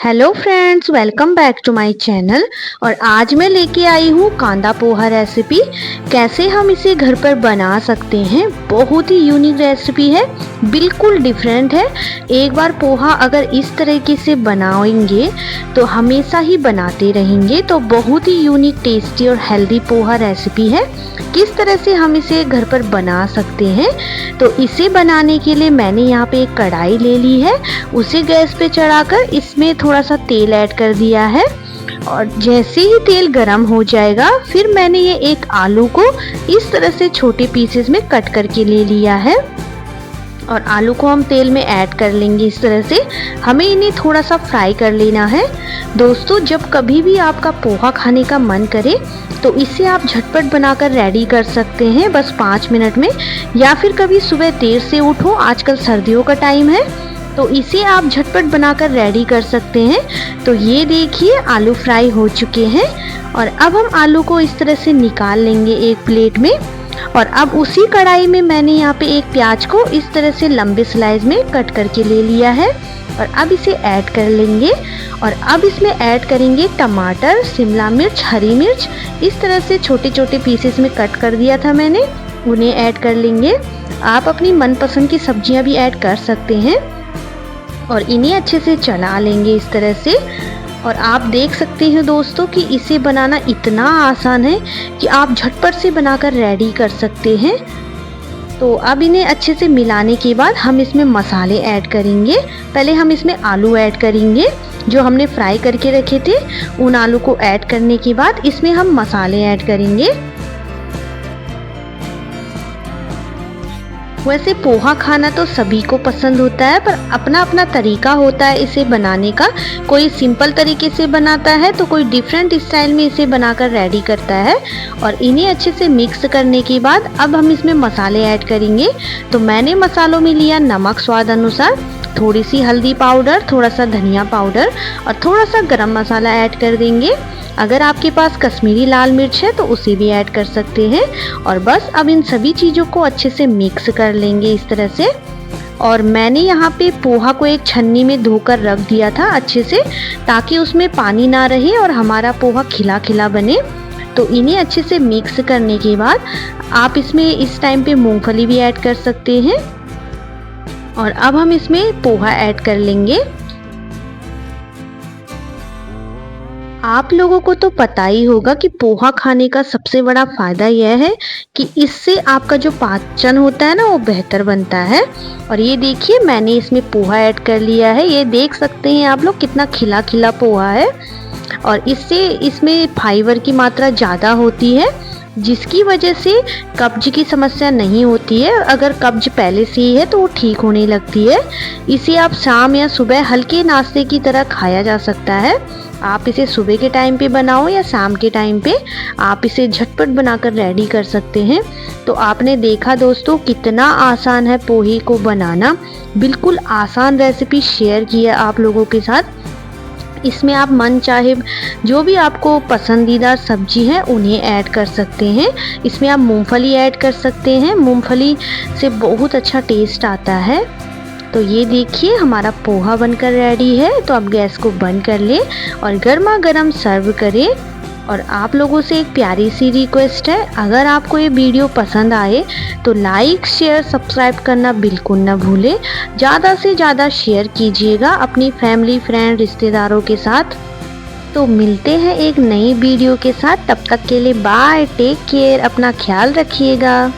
Hello friends, welcome back to my channel. और आज मैं लेके आई हूँ कांदा पोहा रेसिपी। कैसे हम इसे घर पर बना सकते हैं। बहुत ही यूनिक रेसिपी है, बिल्कुल डिफरेंट है। एक बार पोहा अगर इस तरीके से बनाएंगे तो हमेशा ही बनाते रहेंगे। तो बहुत ही यूनिक, टेस्टी और हेल्दी पोहा रेसिपी है। किस तरह से हम इसे घर पर बना सकते हैं, तो इसे बनाने के लिए मैंने यहाँ पे एक कढ़ाई ले ली है। उसे गैस पे चढ़ाकर इसमें थोड़ा सा तेल ऐड कर दिया है। और जैसे ही तेल गरम हो जाएगा, फिर मैंने ये एक आलू को इस तरह से छोटे पीसेस में कट करके ले लिया है। और आलू को हम तेल में ऐड कर लेंगे। इस तरह से हमें इन्हें थोड़ा सा फ्राई कर लेना है। दोस्तों, जब कभी भी आपका पोहा खाने का मन करे तो इसे आप झटपट बनाकर रेडी कर सकते हैं, बस 5 मिनट में। या फिर कभी सुबह देर से उठो, आजकल सर्दियों का टाइम है, तो इसे आप झटपट बनाकर रेडी कर सकते हैं। तो ये देखिए, आलू फ्राई हो चुके हैं। और अब हम आलू को इस तरह से निकाल लेंगे एक प्लेट में। और अब उसी कढ़ाई में मैंने यहाँ पे एक प्याज को इस तरह से लंबे स्लाइस में कट करके ले लिया है। और अब इसे ऐड कर लेंगे। और अब इसमें ऐड करेंगे टमाटर, शिमला मिर्च, हरी मिर्च। इस तरह से छोटे छोटे पीसेस में कट कर दिया था मैंने, उन्हें ऐड कर लेंगे। आप अपनी मनपसंद की सब्जियां भी ऐड कर सकते हैं। और इन्हें अच्छे से चला लेंगे इस तरह से। और आप देख सकते हैं दोस्तों कि इसे बनाना इतना आसान है कि आप झटपट से बनाकर रेडी कर सकते हैं। तो अब इन्हें अच्छे से मिलाने के बाद हम इसमें मसाले ऐड करेंगे। पहले हम इसमें आलू ऐड करेंगे जो हमने फ्राई करके रखे थे। उन आलू को ऐड करने के बाद इसमें हम मसाले ऐड करेंगे। वैसे पोहा खाना तो सभी को पसंद होता है, पर अपना अपना तरीका होता है इसे बनाने का। कोई सिंपल तरीके से बनाता है तो कोई डिफरेंट स्टाइल में इसे बनाकर रेडी करता है। और इन्हें अच्छे से मिक्स करने के बाद अब हम इसमें मसाले ऐड करेंगे। तो मैंने मसालों में लिया नमक स्वाद अनुसार, थोड़ी सी हल्दी पाउडर, थोड़ा सा धनिया पाउडर और थोड़ा सा गरम मसाला ऐड कर देंगे। अगर आपके पास कश्मीरी लाल मिर्च है तो उसे भी ऐड कर सकते हैं। और बस अब इन सभी चीज़ों को अच्छे से मिक्स कर लेंगे इस तरह से। और मैंने यहाँ पे पोहा को एक छन्नी में धोकर रख दिया था अच्छे से, ताकि उसमें पानी ना रहे और हमारा पोहा खिला खिला बने। तो इन्हें अच्छे से मिक्स करने के बाद आप इसमें इस टाइम पे मूंगफली भी ऐड कर सकते हैं। और अब हम इसमें पोहा ऐड कर लेंगे। आप लोगों को तो पता ही होगा कि पोहा खाने का सबसे बड़ा फायदा यह है कि इससे आपका जो पाचन होता है ना, वो बेहतर बनता है। और ये देखिए, मैंने इसमें पोहा ऐड कर लिया है। ये देख सकते हैं आप लोग कितना खिला खिला पोहा है। और इससे इसमें फाइबर की मात्रा ज़्यादा होती है, जिसकी वजह से कब्ज की समस्या नहीं होती है। अगर कब्ज पहले से ही है तो वो ठीक होने लगती है। इसे आप शाम या सुबह हल्के नाश्ते की तरह खाया जा सकता है। आप इसे सुबह के टाइम पे बनाओ या शाम के टाइम पे, आप इसे झटपट बनाकर रेडी कर सकते हैं। तो आपने देखा दोस्तों, कितना आसान है पोहे को बनाना। बिल्कुल आसान रेसिपी शेयर की है आप लोगों के साथ। इसमें आप मन चाहे जो भी आपको पसंदीदा सब्जी है उन्हें ऐड कर सकते हैं। इसमें आप मूंगफली ऐड कर सकते हैं, मूंगफली से बहुत अच्छा टेस्ट आता है। तो ये देखिए, हमारा पोहा बनकर रेडी है। तो अब गैस को बंद कर लें और गर्मा गर्म सर्व करें। और आप लोगों से एक प्यारी सी रिक्वेस्ट है, अगर आपको ये वीडियो पसंद आए तो लाइक, शेयर, सब्सक्राइब करना बिल्कुल ना भूलें। ज़्यादा से ज़्यादा शेयर कीजिएगा अपनी फैमिली, फ्रेंड, रिश्तेदारों के साथ। तो मिलते हैं एक नई वीडियो के साथ। तब तक के लिए बाय, टेक केयर, अपना ख्याल रखिएगा।